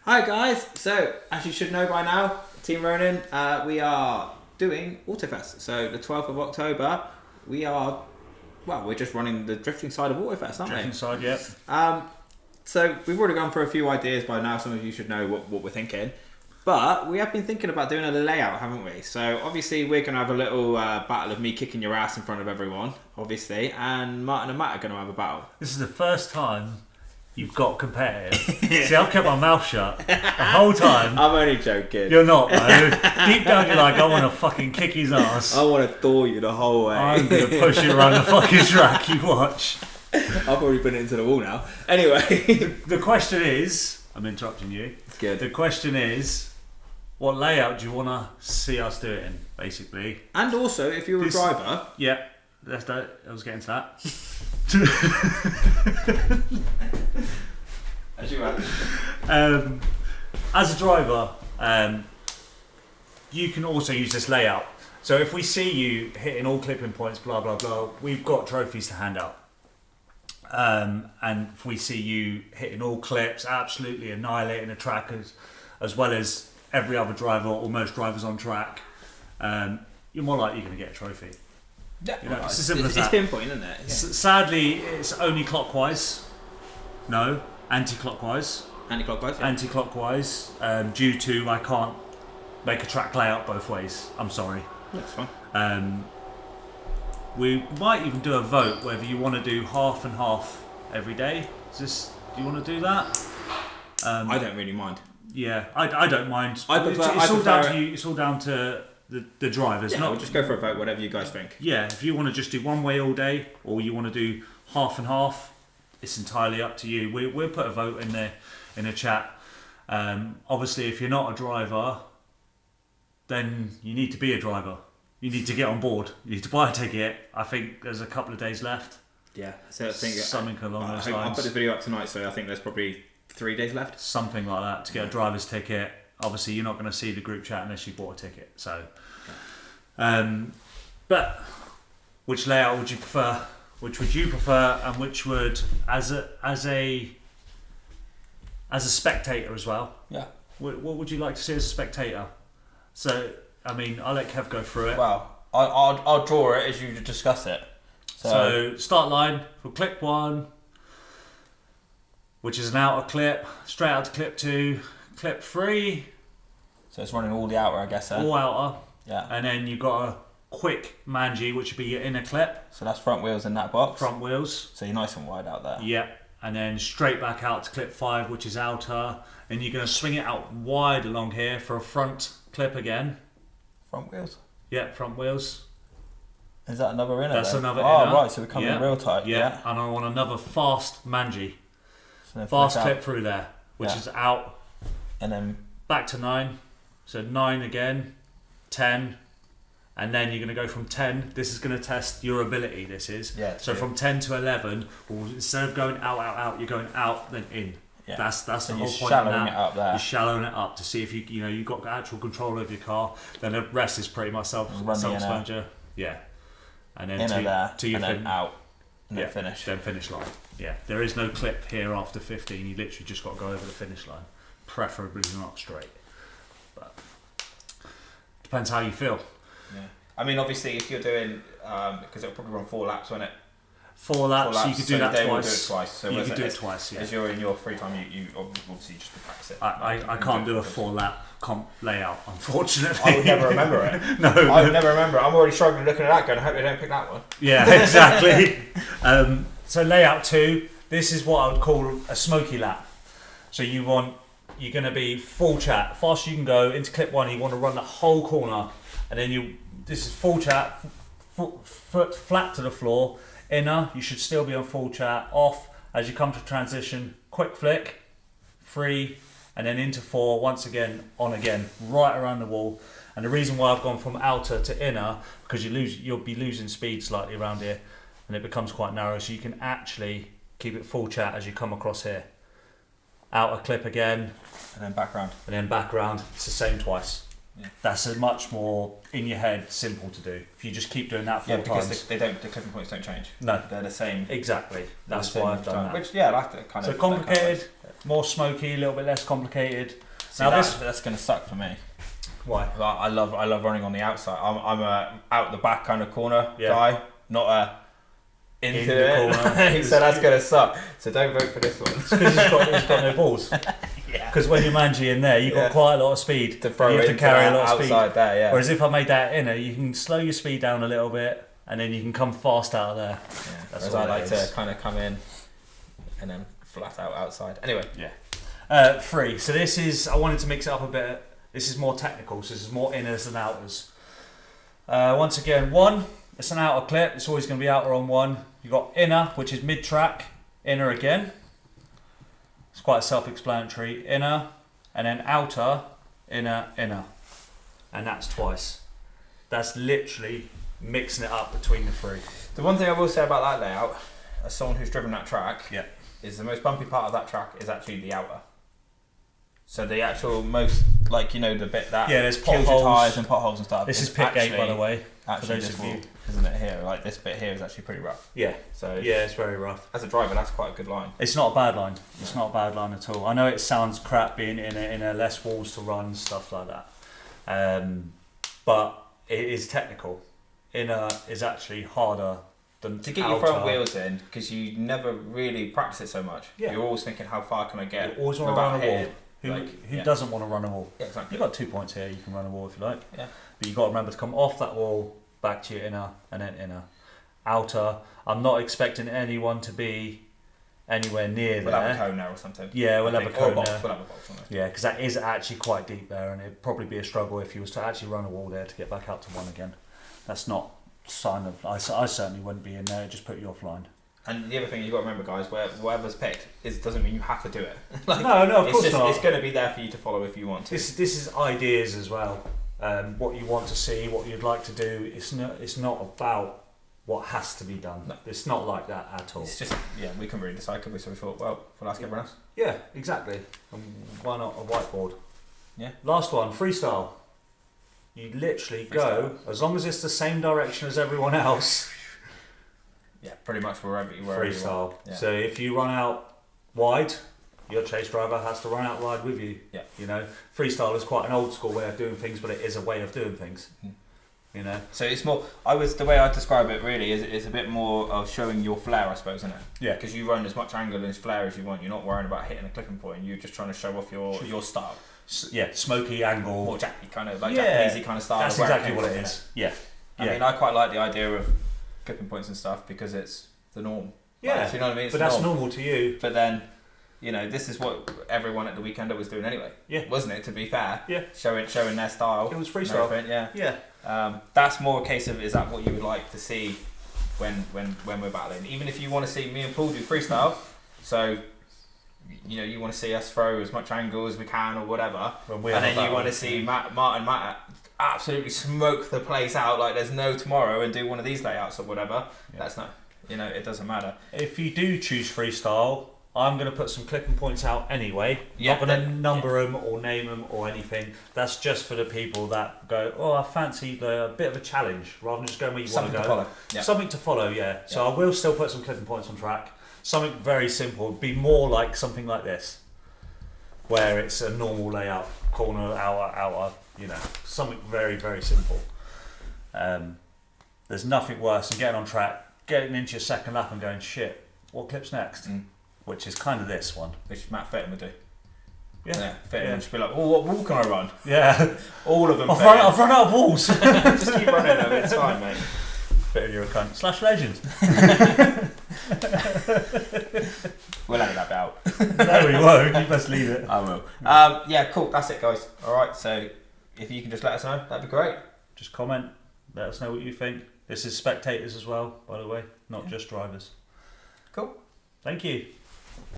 Hi guys, so as you should know by now, Team Ronin, we are doing Autofest. So the 12th of October, we're just running the drifting side of Autofest, aren't we? Drifting side, yep. So we've already gone through a few ideas by now, some of you should know what we're thinking. But we have been thinking about doing a layout, haven't we? So obviously we're going to have a little battle of me kicking your ass in front of everyone, obviously, and Martin and Matt are going to have a battle. This is the first time you've got competitive. See, I've kept my mouth shut the whole time. I'm only joking. You're not, though. Deep down you're like, I want to fucking kick his ass. I want to thaw you the whole way. I'm going to push you around the fucking track, you watch. I've already put it into the wall now. Anyway. The question is, I'm interrupting you. It's good. The question is, what layout do you want to see us do it in, basically? And also, if you're a driver... Yeah, that's that. I was getting to that. As you have. As a driver, you can also use this layout. So if we see you hitting all clipping points, blah, blah, blah, we've got trophies to hand out. And if we see you hitting all clips, absolutely annihilating the track as well as every other driver or most drivers on track, you're more likely going to get a trophy. Yeah, you know, it's as simple as that. It's pinpoint, isn't it? Yeah. Sadly, it's only clockwise. No, anti-clockwise. Anti-clockwise? Yeah. Anti-clockwise, due to I can't make a track layout both ways. I'm sorry. That's fine. We might even do a vote whether you want to do half and half every day. Do you want to do that? I don't really mind. Yeah, I don't mind. I prefer, it's all down to you. It's all down to the drivers. Yeah, we'll just go for a vote, whatever you guys think. Yeah, if you want to just do one way all day, or you want to do half and half, it's entirely up to you. We'll put a vote in the chat. Obviously, if you're not a driver, then you need to be a driver. You need to get on board. You need to buy a ticket. I think there's a couple of days left. Yeah, so I think something along those lines. I'll put this video up tonight, so I think there's probably 3 days left. Something like that to get a driver's ticket. Obviously, you're not going to see the group chat unless you bought a ticket. So, but which layout would you prefer? Which would you prefer, and which would, as a spectator as well? Yeah. What would you like to see as a spectator? So, I mean, I'll let Kev go through it. Well, I'll draw it as you discuss it. So start line for clip 1, which is an outer clip, straight out to clip 2, clip 3. So it's running all the outer, I guess. All outer. Yeah. And then you've got a quick mangy, which would be your inner clip. So that's front wheels in that box. Front wheels. So you're nice and wide out there. Yeah. And then straight back out to clip 5, which is outer. And you're going to swing it out wide along here for a front clip again. Front wheels? Yeah, front wheels. Is that another inner? That's another inner. Oh, right, so we're coming real tight. Yeah, and I want another fast mangy. So fast clip through there, which is out. And then back to 9. So 9 again, 10. And then you're going to go from 10. This is going to test your ability, this is. Yeah, so from 10 to 11, well, instead of going out, you're going out, then in. Yeah. That's the whole point of that. It up there. You're shallowing it up to see if you've got actual control of your car. Then the rest is pretty much self-exposure. Yeah. And then inner there, to your and then out, and then finish. Then finish line. Yeah. There is no clip here after 15. You literally just got to go over the finish line. Preferably not straight. But depends how you feel. Yeah. I mean, obviously, if you're doing, because it'll probably run 4 laps, won't it? 4 laps, you could do that twice. Will do it twice. So you could do it twice, yeah. As you're in your free time, you obviously just practice it. I can't do a 4-lap comp layout, unfortunately. I would never remember it. No. I would never remember it. I'm already struggling looking at that going, I hope they don't pick that one. Yeah, exactly. So layout 2, this is what I would call a smoky lap. So you're going to be full chat. Fast you can go into clip 1, you want to run the whole corner. And then this is full chat, foot flat to the floor. Inner, you should still be on full chat. Off, as you come to transition, quick flick, 3, and then into 4, once again, on again, right around the wall. And the reason why I've gone from outer to inner, because you'll be losing speed slightly around here, and it becomes quite narrow, so you can actually keep it full chat as you come across here. Outer clip again. And then back round. And then back round, it's the same twice. That's a much more in your head, simple to do. If you just keep doing that 4 because times. the clipping points don't change. No. They're the same. Exactly. That's why I've done that. Which, I like that kind of. So complicated, more smoky, a little bit less complicated. See, now that's going to suck for me. Why? Well, I love running on the outside. I'm a out the back kind of corner guy, not a into in the corner. So that's going to suck. So don't vote for this one. It's because he's got no balls. Because when you're mangy in there, you've got quite a lot of speed. To throw you have it to carry a lot of speed. Outside there, yeah. Whereas if I made that inner, you can slow your speed down a little bit, and then you can come fast out of there. Yeah. That's Whereas I like to kind of come in and then flat out outside. Anyway. Yeah. 3. So this is, I wanted to mix it up a bit. This is more technical, so this is more inners than outers. Once again, 1, it's an outer clip. It's always going to be outer on 1. You've got inner, which is mid-track. Inner again. It's quite self-explanatory. Inner, and then outer, inner, inner. And that's twice. That's literally mixing it up between the 3. The one thing I will say about that layout, as someone who's driven that track, is the most bumpy part of that track is actually the outer. So the actual most, the bit that there's kills your tyres and potholes and stuff. This is pit gate, by the way, for those of you. Isn't it here? Like this bit here is actually pretty rough. Yeah. So yeah, it's very rough. As a driver, that's quite a good line. It's not a bad line. It's not a bad line at all. I know it sounds crap being in a less walls to run, stuff like that. But it is technical. Inner is actually harder than to get outer. your front wheels in, because you never really practice it so much. Yeah. You're always thinking, how far can I get? You always want to run a wall. Who yeah. doesn't want to run a wall? Yeah, exactly. You've got 2 points here. You can run a wall if you like. Yeah. But you've got to remember to come off that wall, back to your inner, and then inner. Outer, I'm not expecting anyone to be anywhere near there. We'll have a cone there or something. Yeah, we'll have a cone there. We'll have a box on there. Yeah, because that is actually quite deep there, and it'd probably be a struggle if you was to actually run a wall there to get back out to 1 again. That's not a sign of... I certainly wouldn't be in there, just put you offline. And the other thing you've got to remember, guys, whatever's picked doesn't mean you have to do it. No, of course not. It's going to be there for you to follow if you want to. This is ideas as well. What you want to see, what you'd like to do. It's not about what has to be done. No. It's not like that at all. It's just, we can really decide, could we? So we thought, well, we'll ask everyone else. Yeah, exactly. And why not a whiteboard? Yeah. Last one, freestyle. You literally go, as long as it's the same direction as everyone else. Yeah, pretty much wherever freestyle. You yeah. So if you run out wide, your chase driver has to run out wide with you. Yeah. You know, freestyle is quite an old school way of doing things, but it is a way of doing things. You know. So it's more. The way I describe it really is a bit more of showing your flair, I suppose, isn't it? Yeah. Because you run as much angle and as flair as you want. You're not worrying about hitting a clipping point. You're just trying to show off your style. Smoky angle. More Japanese kind of Japanesey kind of style. That's exactly what it is. Yeah. I mean, I quite like the idea of clipping points and stuff because it's the norm. Yeah. You know what I mean? But that's normal to you. But then, this is what everyone at the weekender was doing anyway. Yeah. Wasn't it? To be fair. Yeah. Showing their style. It was freestyle. Yeah. Yeah. That's more a case of, is that what you would like to see when we're battling? Even if you want to see me and Paul do freestyle, so you want to see us throw as much angle as we can or whatever, and then you want to see Matt absolutely smoke the place out like there's no tomorrow and do one of these layouts or whatever. Yeah. That's not, it doesn't matter. If you do choose freestyle, I'm going to put some clipping points out anyway. Not going to number them or name them or anything. That's just for the people that go, I fancy a bit of a challenge, rather than just going where you want to go. Follow. Yeah. Something to follow, yeah. So I will still put some clipping points on track. Something very simple. It'd be more like something like this, where it's a normal layout, corner, outer, something very, very simple. There's nothing worse than getting on track, getting into your second lap and going, shit, what clip's next? Which is kind of this one. Which Matt Fitton would do. Yeah. Fitton would just be like, what wall can I run? Yeah. All of them. I've run out of walls. Just keep running them, it's fine, mate. Fitton, you're a cunt. / legend. We'll edit that bit out. No, we won't. You must leave it. I will. Cool. That's it, guys. All right. So if you can just let us know, that'd be great. Just comment. Let us know what you think. This is spectators as well, by the way, not just drivers. Cool. Thank you.